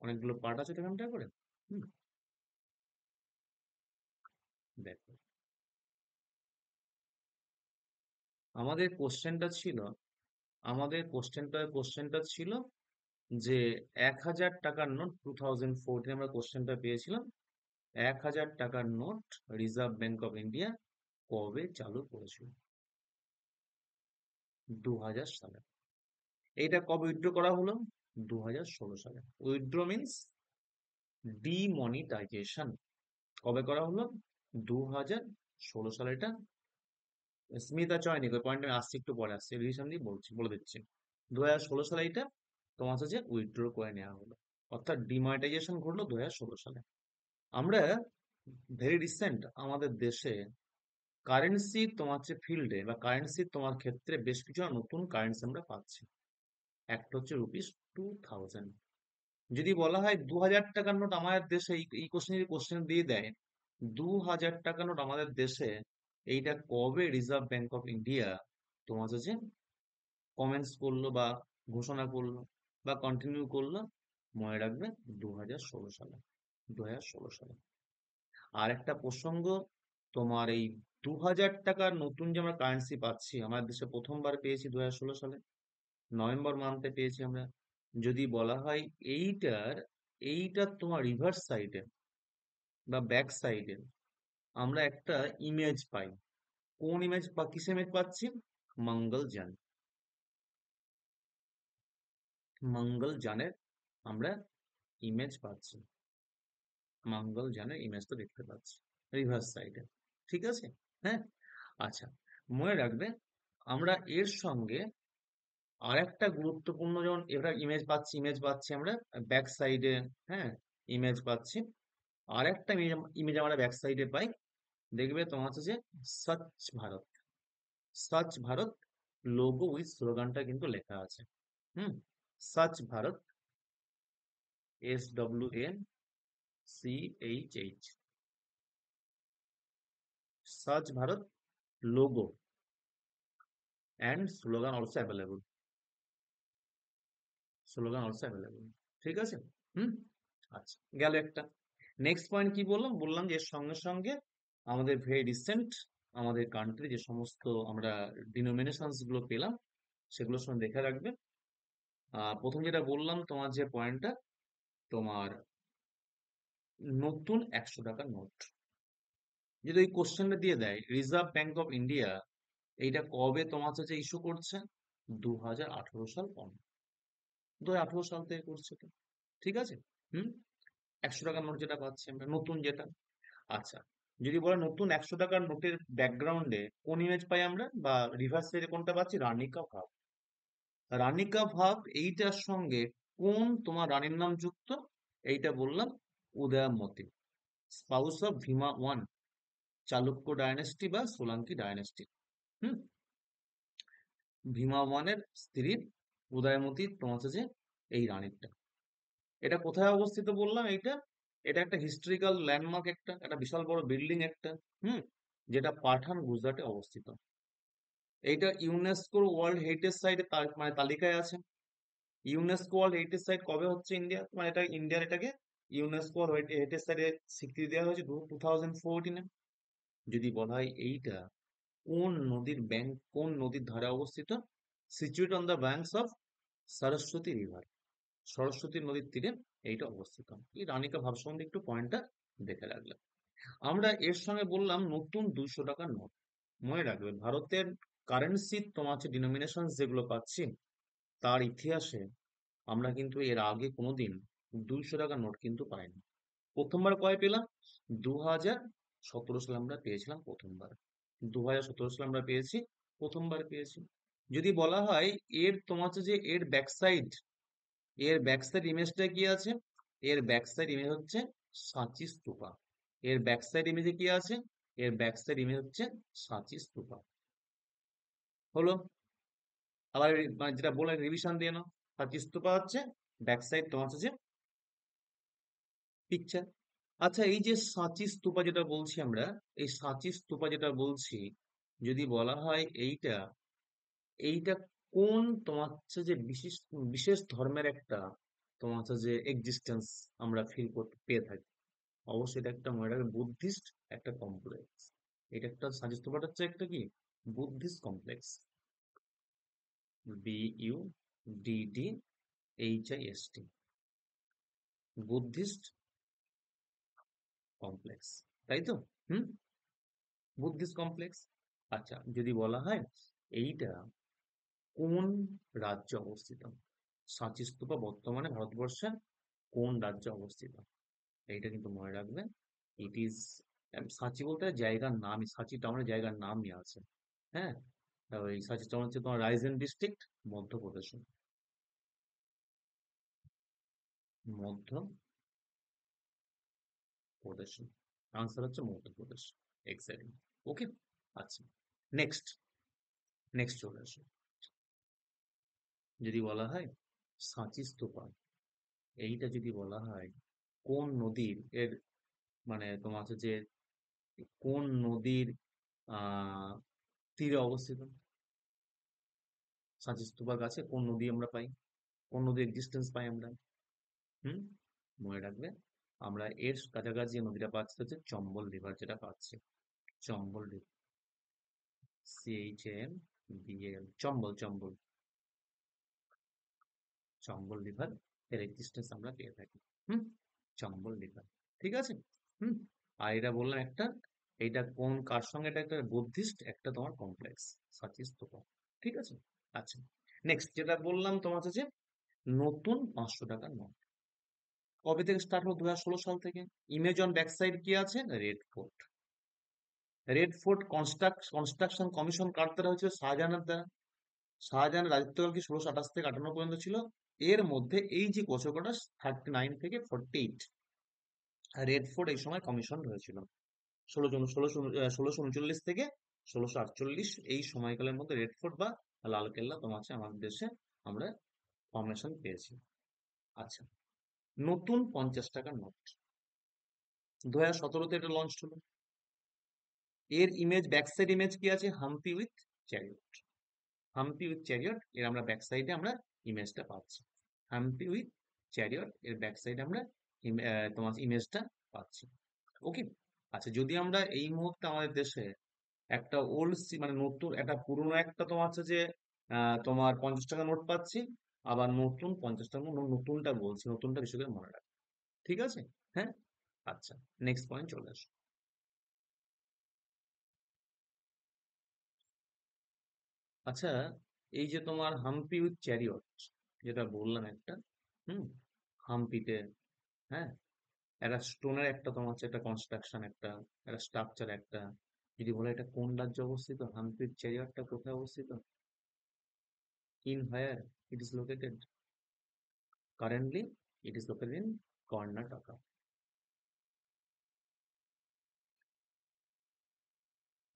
অনেকগুলো পার্ট আছে তো এখানটা করে। হুম, দেখো আমাদের কোশ্চেনটা ছিল আমাদের কোশ্চেনটা ছিল যে 1,000 টাকার নোট 2014 আমরা কোশ্চেনটা পেয়েছিলাম। 1,000 টাকার note reserve bank of India কবে চালু করেছিল? 2000 সালে। এইটা কবে উইথড্র করা হলো? 2016 সালে। উইথড্র মিন্স ডিমনিটাইজেশন কবে করা হলো? 2016 সালে। এটা স্মিতা চয়নিক, ওই পয়েন্টে আসছি, একটু পরে আসছি, রিভিশন দিয়ে বলছি, বলে দিচ্ছি। 2016 সালে এটা তোমার হচ্ছে যে উইথড্র করে নেওয়া হলো, অর্থাৎ ডিমনিটাইজেশন ঘটলো 2016 সালে। আমরা ভেরি রিসেন্ট আমাদের দেশে কারেন্সি তোমার হচ্ছে ফিল্ডে বা কারেন্সি তোমার ক্ষেত্রে বেশ কিছু নতুন কারেন্সি আমরা পাচ্ছি। একটা হচ্ছে রুপিস 2000। যদি বলা হয় 2000 টাকার নোট আমাদের দেশে, এই কোশ্চেন যদি কোশ্চেন দিয়ে দেয় 2000 টাকার নোট আমাদের দেশে এইটা কবে রিজার্ভ ব্যাংক অফ ইন্ডিয়া তোমার হচ্ছে কমেন্টস করলো বা ঘোষণা করলো বা কন্টিনিউ করলো, মনে রাখবে 2016 সালে। 2016 সালে। আর একটা প্রসঙ্গ, তোমার এই 2000 টাকার নতুন যে আমরা কারেন্সি পাচ্ছি আমাদের দেশে প্রথমবার পেয়েছি 2016 সালে, নভেম্বর মান্থে পেয়েছি আমরা। যদি বলা হয় এইটার এইটার তোমার রিভার্স সাইডে বা ব্যাক সাইডে আমরা একটা ইমেজ পাই। কোন ইমেজ বা কিসের ইমেজ পাচ্ছি? মঙ্গলযান। মঙ্গলযানের আমরা ইমেজ পাচ্ছি। মঙ্গলযানের ইমেজটা দেখতে পাচ্ছি রিভার্স সাইডে। ঠিক আছে? হ্যাঁ। আচ্ছা, মনে রাখবে আমরা এর সঙ্গে আর একটা গুরুত্বপূর্ণ, যেমন এবার ইমেজ পাচ্ছি আমরা ব্যাক সাইডে। হ্যাঁ, ইমেজ পাচ্ছি। আর একটা ইমেজ আমরা ব্যাক সাইডে পাই, দেখবে তোমার হচ্ছে যে স্বচ্ছ ভারত। স্বচ্ছ ভারত লোগো উইথ স্লোগানটা কিন্তু লেখা আছে। হুম, স্বচ্ছ ভারত, SWNCHH, স্বচ্ছ Bharat logo and slogan also available. ঠিক আছে? হুম। আচ্ছা, গেল একটা। নেক্সট পয়েন্ট কি বললাম? বললাম যে এর সঙ্গে সঙ্গে আমাদের ভেরি রিসেন্ট আমাদের কান্ট্রি যে সমস্ত আমরা ডিনোমিনেশনস গুলো পেলাম সেগুলোর সঙ্গে দেখে রাখবে। প্রথম যেটা বললাম তোমার যে পয়েন্টটা, তোমার নতুন 100 টাকার নোট যদি ওই কোশ্চেনটা দিয়ে দেয় রিজার্ভ ব্যাংক অফ ইন্ডিয়া এইটা কবে তোমার হচ্ছে ইস্যু করছে? 2018 সাল কম, 2018 সাল থেকে করছে তো। ঠিক আছে? হুম। 100 টাকার নোট যেটা পাচ্ছি আমরা নতুন যেটা। আচ্ছা, যদি বলে নতুন 100 টাকার নোটের ব্যাকগ্রাউন্ডে কোন ইমেজ পাই আমরা বা রিভার্স সাইডে কোনটা পাচ্ছি? রানী কা ভাব। রানী কা ভাব এইটার সঙ্গে কোন তোমার রানীর নাম যুক্ত? এইটা বললাম উদয়ামতি, স্পাউস অফ ভীমা 1, চালুক্য ডায়নেস্টি বা সোলাঙ্কি ডায়নেস্টি। হুম। ভীমা 1-এর স্ত্রী উদয়মতি তোমার হচ্ছে যে এই রানীরটা। এটা কোথায় অবস্থিত বললাম এইটা? এটা একটা হিস্ট্রিক্যাল ল্যান্ডমার্ক, একটা একটা বিশাল বড় বিল্ডিং একটা। হুম। যেটা পাঠান গুজরাটে অবস্থিত। এইটা ইউনেস্কোর ওয়ার্ল্ড হেরিটেজ সাইটে মানে তালিকায় আছে। ইউনেস্কো ওয়ার্ল্ড হেরিটেজ সাইট কবে হচ্ছে ইন্ডিয়া, মানে এটা ইন্ডিয়ার এটাকে ইউনেস্কো হেরিটেজ সাইটে স্বীকৃতি দেওয়া হয়েছে 2014-এ। যদি বলা হয় এইটা কোন নদীর ধারে অবস্থিত? Situated on the banks of Saraswati river. Saraswati নদীর তীরে এইটা অবস্থিত। এই রানিকা ভাব সম্বন্ধে একটু পয়েন্টটা দেখে রাখলাম। আমরা এর সঙ্গে বললাম নতুন 200 টাকার নোট। মনে রাখবে ভারতের কারেন্সি তোমার হচ্ছে ডিনোমিনেশন যেগুলো পাচ্ছি তার ইতিহাসে আমরা কিন্তু এর আগে কোনোদিন 200 টাকার নোট কিন্তু পাইনি। প্রথমবার কয় পেলাম? 2017 সালে আমরা পেয়েছিলাম প্রথমবার। 2017 সালে আমরা পেয়েছি, প্রথমবার পেয়েছি। যদি বলা হয় এর তোমার হচ্ছে যে এর ব্যাক সাইড ইমেজটা কি আছে? এর ব্যাক সাইড ইমেজ হচ্ছে সাঁচি স্তূপা। এর ব্যাক সাইড ইমেজে কি আছে? এর ব্যাক সাইড ইমেজ হচ্ছে সাঁচি স্তূপা। হলো। আবার মানে যেটা বলে রিভিশন দিয়ে নাও, সাঁচি স্তূপা হচ্ছে ব্যাক সাইড তোমার হচ্ছে যে পিকচার। আচ্ছা, এই যে সাঁচি স্তূপা যেটা বলছি আমরা, এই সাঁচি স্তূপা যেটা বলছি, যদি বলা হয় এইটা এইটা কোন তোমার হচ্ছে যে বিশেষ বিশেষ ধর্মের একটা তোমার হচ্ছে যে এক্সিস্টেন্স আমরা ফিল করতে পেয়ে থাকি। অবশ্যই এটা একটা মনে রাখবে বুদ্ধিস্ট একটা কমপ্লেক্স। এটা একটা সাজেস্ট পাঠ হচ্ছে একটা কি Buddhist complex. BUDDHIST, Buddhist complex, তাই তো? হুম, বুদ্ধিস্ট কমপ্লেক্স। আচ্ছা, যদি বলা হয় এইটা কোন রাজ্যে অবস্থিত, সাঁচি স্তূপা বর্তমানে ভারতবর্ষের কোন রাজ্যে অবস্থিত, এইটা কিন্তু মনে রাখবে। ইট ইজ, সাঁচি বলতে জায়গার নামই, সাঁচি টাউনের জায়গার নামই আছে। হ্যাঁ, ওই সাঁচি টাউন হচ্ছে তোমার Ryzen district, Madhya Pradesh. Madhya Pradesh, answer হচ্ছে মধ্যপ্রদেশ, এক্স্যাক্টলি। ওকে, আচ্ছা, নেক্সট, নেক্সট চলে আসো। যদি বলা হয় সাঁচি স্তূপা, এইটা যদি বলা হয় কোন নদীর এর, মানে তোমার হচ্ছে যে কোন নদীর আহ তীরে অবস্থিত, সাঁচি স্তূপার কাছে কোন নদী আমরা পাই, কোন নদীর এক্সিস্টেন্স পাই আমরা? হুম, মনে রাখবে, আমরা এর কাছাকাছি যে নদীটা পাচ্ছি হচ্ছে চম্বল রিভার, যেটা পাচ্ছি Chambal river, CHMBL, Chambal, Chambal, Chambal river এর এক্সিস্টেন্স আমরা পেয়ে থাকি। হুম, চম্বল রিভার, ঠিক আছে। হুম, আর এটা বললাম একটা, এইটা কোন কার সঙ্গে, এটা একটা বুদ্ধিস্ট একটা তোমার কমপ্লেক্স, সাচি স্তূপা, ঠিক আছে। আচ্ছা, নেক্সট যেটা বললাম তোমার হচ্ছে যে নতুন 500 টাকার নোট কবে থেকে স্টার্ট হলো, 2016 সাল থেকে। ইমেজ অন ব্যাক সাইড কি আছে, Red Fort. Red Fort construction commission কার দ্বারা হয়েছিল, শাহজাহানের দ্বারা। শাহজাহানের রাজত্বকাল কি 1628 থেকে 58 পর্যন্ত ছিল। এর মধ্যে এই যে কোষকটা 39 থেকে 48, রেড ফোর্ট এই সময় কমিশন হয়েছিল। 1639 থেকে 1639 এই সময়কালের মধ্যে রেড ফোর্ট বা লাল কেল্লা তোমার আছে আমাদের দেশে আমরা ফর্মেশন পেয়েছি। আচ্ছা, নতুন 50 টাকার নোট 2017-তে এটা লঞ্চ হলো। এর ইমেজ, ব্যাক সাইড ইমেজ কি আছে, Hampi with chariot. Hampi with chariot এর আমরা ব্যাক সাইডে আমরা ইমেজটা পাচ্ছি। হাম্পি উইথ চ্যারিয়ট এর ব্যাক সাইডে আমরা তোমার ইমেজটা পাচ্ছি। ওকে, আচ্ছা, যদি আমরা এই মুহূর্তে আমাদের দেশে একটা ওল্ড, মানে নতুন একটা পুরনো একটা তোমার হচ্ছে যে তোমার 50 টাকা নোট পাচ্ছি, আবার নতুন 50 টাকা নোট, নতুনটা বলছি, নতুনটা বেশি করে মনে রাখ, ঠিক আছে। হ্যাঁ, আচ্ছা, নেক্সট পয়েন্ট চলে আসো। আচ্ছা, এই যে তোমার হাম্পি উইথ চ্যারিয়ট যেটা বললাম একটা, হুম, হাম্পিতে, হ্যাঁ, একটা স্টোনের একটা তোমার হচ্ছে একটা কনস্ট্রাকশন একটা, একটা স্ট্রাকচার একটা, যদি বলে এটা কোন রাজ্যে অবস্থিত, হাম্পি উইথ চ্যারিয়টটা কোথায় অবস্থিত, ইন হায়ার it is located, currently it is located in Karnataka.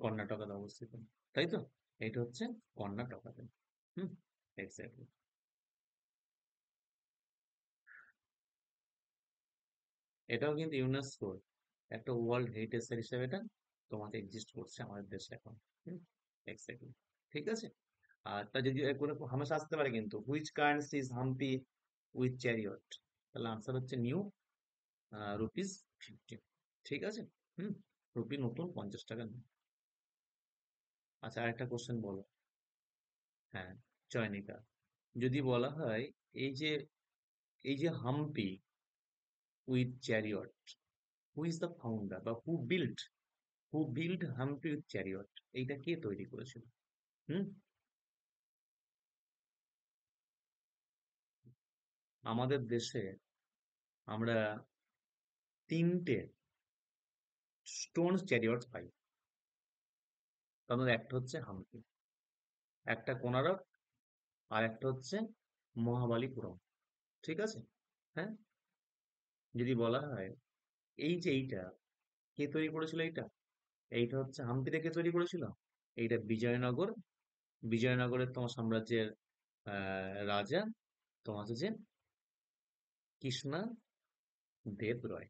কর্ণাটকাতে অবস্থিত, তাই তো? এটা হচ্ছে কর্ণাটকাতে। হুম, এক্স্যাক্টলি। এটাও কিন্তু ইউনেস্কোর একটা ওয়ার্ল্ড হেরিটেজ সাইট হিসেবে এটা তোমাকে এক্সিস্ট করছে আমাদের দেশে এখন। হুম, এক্স্যাক্টলি, ঠিক আছে। আর তা যদি কোনো হামেশা আসতে পারে কিন্তু, which currency is Hampi with chariot, তাহলে আনসার হচ্ছে নিউ রুপিস 50, ঠিক আছে। হুম, রুপি নতুন 50 টাকা নোট। আচ্ছা, আরেকটা কোশ্চেন বলো। হ্যাঁ, চয়নিকা, যদি বলা হয় এই যে, এই যে Hampi with chariot, who is the founder বা who build Hampi with chariot, এইটা কে তৈরি করেছিল? হুম, আমাদের দেশে আমরা তিনটে স্টোন চ্যারিয়ট পাই, তার মধ্যে একটা হচ্ছে হাম্পি, একটা কোনারক, আর একটা হচ্ছে মহাবালিপুরম, ঠিক আছে। হ্যাঁ, যদি বলা হয় এই যে এইটা কে তৈরি করেছিল, এইটা, এইটা হচ্ছে হাম্পিতে কে তৈরি করেছিল, এইটা বিজয়নগর, বিজয়নগরের তোমার সাম্রাজ্যের রাজা তোমার হচ্ছে যে কৃষ্ণা দেব রয়।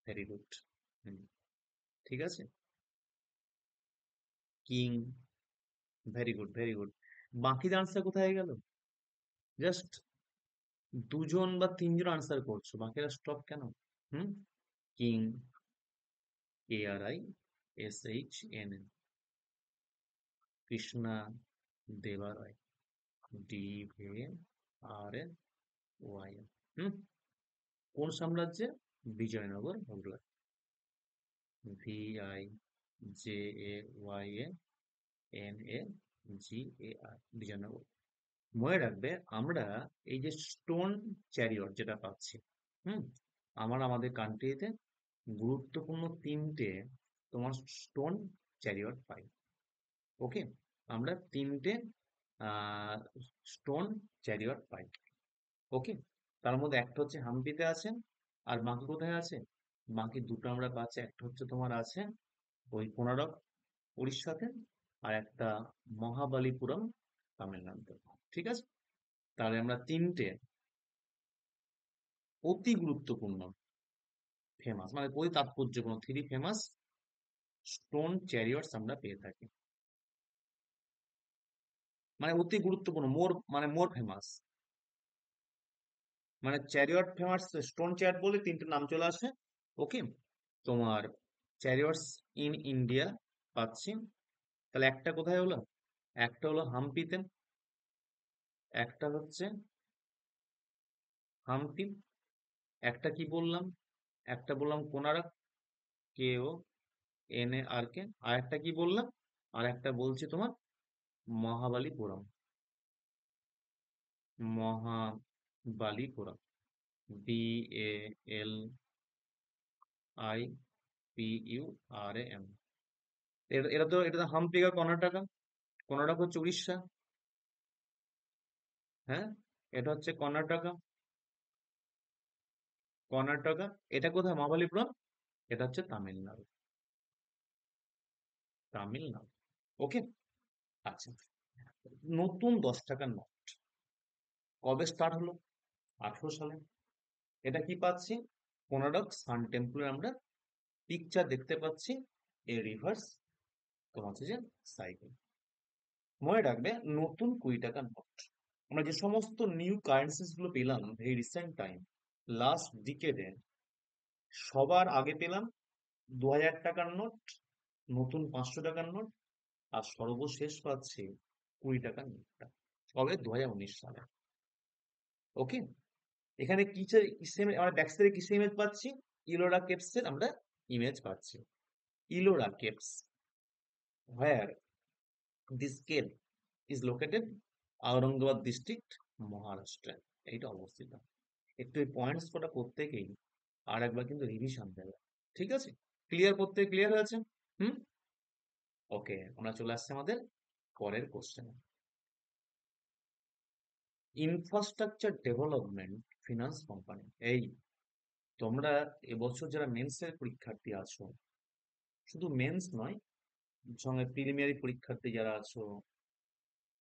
Very good. হুম, ঠিক আছে, king, very good, very good. বাকি আনসার কোথায় গেল, জাস্ট দুজন বা তিনজন আনসার করছো, বাকিরা স্টপ কেন? হুম? King, KRISHNN, Krishna Devaraya, DVARNYN। হুম? কোন সাম্রাজ্যে? বিজয়নগর মুঘল। VIJAYNAGAR, বিজয়নগর। মনে রাখবে আমরা এই যে স্টোন চ্যারিয়ট যেটা পাচ্ছি, হুম, আমাদের কান্ট্রিতে গুরুত্বপূর্ণ তিনটে তোমার স্টোন চ্যারিয়ট পাই। ওকে, আমরা তিনটে স্টোন চ্যারিয়ট পাই। ওকে, তার মধ্যে একটা হচ্ছে হাম্পিতে আছে, আর বাকি কোথায় আছে? বাকি দুটো আমরা পাচ্ছি, একটা হচ্ছে তোমার আছে ওই কোনারক উড়িষ্যাতে, আর একটা মহাবালিপুরম তামিলনাড়ুতে। ঠিক আছে, তাহলে আমরা তিনটে অতি গুরুত্বপূর্ণ, ফেমাস মানে অতি তাৎপর্যপূর্ণ, থ্রি ফেমাস স্টোন চ্যারিয়টস আমরা পেয়ে থাকি। মানে অতি গুরুত্বপূর্ণ, মোর ফেমাস, মানে চ্যারিয়ট ফেমাস, স্টোন চ্যারিয়ট বলে তিনটে নাম চলে আসে। ওকে, তোমার চ্যারিয়টস ইন ইন্ডিয়া পাচ্ছি। তাহলে একটা কোথায় হলো? একটা হলো হাম্পিতে, একটা হচ্ছে হাম্পি, একটা কি বললাম, একটা বললাম কোনারক, KONARK, আর একটা কি বললাম, আর একটা বলছি তোমার মহাবালিপুরম, মহাবালিপুরম, BALIPURAM। এটা তো হাম্পিকা কর্ণাটকা, কর্ণাটক হচ্ছে উড়িষ্যা। হ্যাঁ, এটা হচ্ছে কর্ণাটকা, কর্ণাটকা। এটা কোথায় মহাবালিপুরম? এটা হচ্ছে তামিলনাড়ু, তামিলনাড়ু। ওকে, আচ্ছা, নতুন 10 টাকার নোট কবে স্টার্ট হলো? 1800 সালে। এটা কি পাচ্ছি? কোনারক সান টেম্পলের আমরা পিকচার দেখতে পাচ্ছি, এ রিভার্স তোমার হচ্ছে যে সাইকেল। মনে রাখবে, নতুন 20 টাকার নোট আমরা যে সমস্ত নিউ কারেন্সিস গুলো পেলাম এই রিসেন্ট টাইম, লাস্ট ডিকেডে, সবার আগে পেলাম 2000 টাকার নোট, নতুন 500 টাকার নোট, আর সর্বশেষ পাচ্ছি 20 টাকার নোটটা, কবে? 2019 সালে। ওকে, এখানে কিসের আমরা ব্যাক সাইডে কিসের ইমেজ পাচ্ছি? ইলোরা কেভস এর আমরা ইমেজ পাচ্ছি। Ellora caves, where this cave is located, Aurangabad district, Maharashtra, এইটা অবস্থিত। একটু এই পয়েন্টস কটা প্রত্যেকেই আর একবার কিন্তু রিভিশন দেবে। ঠিক আছে, ক্লিয়ার? প্রত্যেক ক্লিয়ার হয়েছে? হুম? ওকে, আমরা চলে আসছি আমাদের পরের question. Infrastructure development finance company. এই তোমরা এবছর যারা মেন্সের পরীক্ষার্থী আছো, শুধু মেন্স নয়, সঙ্গে প্রিলিমিনারি পরীক্ষার্থী যারা আছো,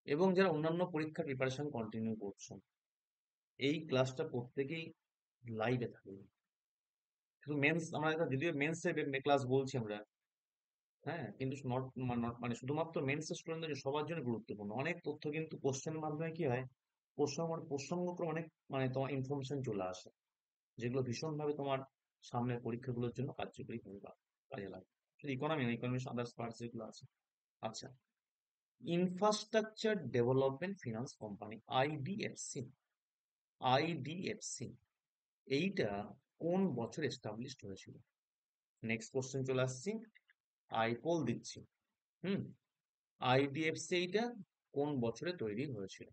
এবং যারা অন্যান্য পরীক্ষার প্রিপারেশন কন্টিনিউ করছো, এই ক্লাসটা প্রত্যেকেই লাইভে থাকবে। শুধু মেন্স, আমরা যদিও মেন্সের ক্লাস বলছি আমরা, হ্যাঁ, কিন্তু মানে শুধুমাত্র মেন্স স্টুডেন্টদের সবার জন্য গুরুত্বপূর্ণ। অনেক তথ্য কিন্তু কোশ্চেনের মাধ্যমে কি হয়, প্রসঙ্গক্রমে অনেক মানে তোমার ইনফরমেশন চলে আসে, যেগুলো ভীষণভাবে তোমার সামনের পরীক্ষাগুলোর জন্য কার্যকরী হবে বা কাজে লাগে। শুধু ইকোনমি না, ইকোনমিক্স আদার্স পার্টস যেগুলো আছে। আচ্ছা, infrastructure development finance company, IDFC, IDFC এইটা কোন বছর এস্টাবলিশড হয়েছিল? নেক্সট কোশ্চেন চলে আসছি, আইপল দিচ্ছি। হুম, IDFC এইটা কোন বছরে তৈরি হয়েছিল?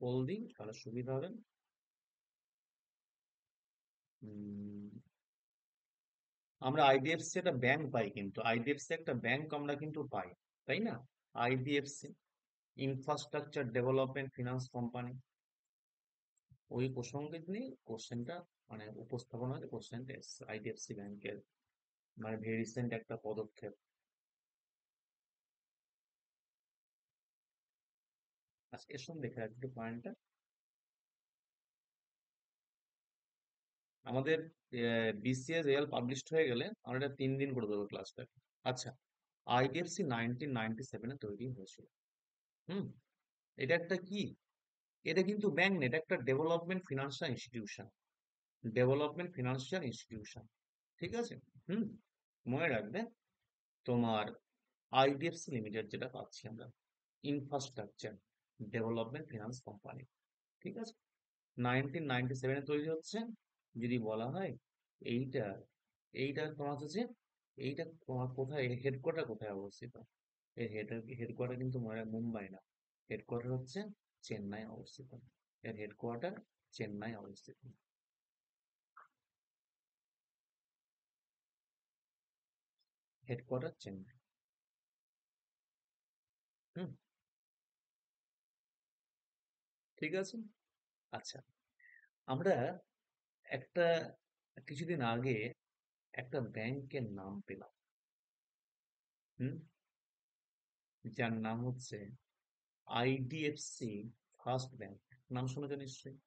বল দিন তাহলে সুবিধা হবে। উম, আমরা IDFC একটা ব্যাংক পাই, কিন্তু IDFC একটা ব্যাংক আমরা কিন্তু পাই, তাই না? IDFC, infrastructure development finance company, ওই প্রসঙ্গে নিয়ে কোশ্চেনটা মানে উপস্থাপন হয়েছে, কোশ্চেনটা এসছে IDFC ব্যাংকের, মানে ভেরি রিসেন্ট একটা পদক্ষেপ। আচ্ছা, এর সঙ্গে দেখে রাখতে পয়েন্টটা, আমাদের BCS রেজাল্ট পাবলিশড হয়ে গেলে আমরা এটা 3 দিন করে দেবো ক্লাসটা। আচ্ছা, আইডিএফসি 1997-এ তৈরি হয়েছিল। হুম। এটা একটা কি, এটা কিন্তু ব্যাংক না, এটা একটা ডেভেলপমেন্ট ফিনান্সিয়াল ইনস্টিটিউশন। ঠিক আছে? হুম। মনে রাখবে, তোমার আইডিএফসি লিমিটেড যেটা পাচ্ছি আমরা, ইনফ্রাস্ট্রাকচার ডেভেলপমেন্ট ফিনান্স কোম্পানি। ঠিক আছে? 1997-এ তৈরি হচ্ছে। যদি বলা হয় এইটা, এইটা তোমার হচ্ছে, এইটা তোমার কোথায়, হেডকোয়ার্টার কোথায় অবস্থিত? এর হেডকোয়ার্টার কিন্তু মুম্বাই না, হেডকোয়ার্টার হচ্ছে চেন্নাই অবস্থিত। এর হেডকোয়ার্টার চেন্নাই অবস্থিত। হেডকোয়ার্টার চেন্নাই। হুম। ঠিক আছে। আচ্ছা, আমরা একটা কিছুদিন আগে একটা ব্যাংকের নাম পেলাম। হুম। যার নাম হচ্ছে আইডিএফসি ফার্স্ট ব্যাংক। নাম শুনেছো নিশ্চয়ই।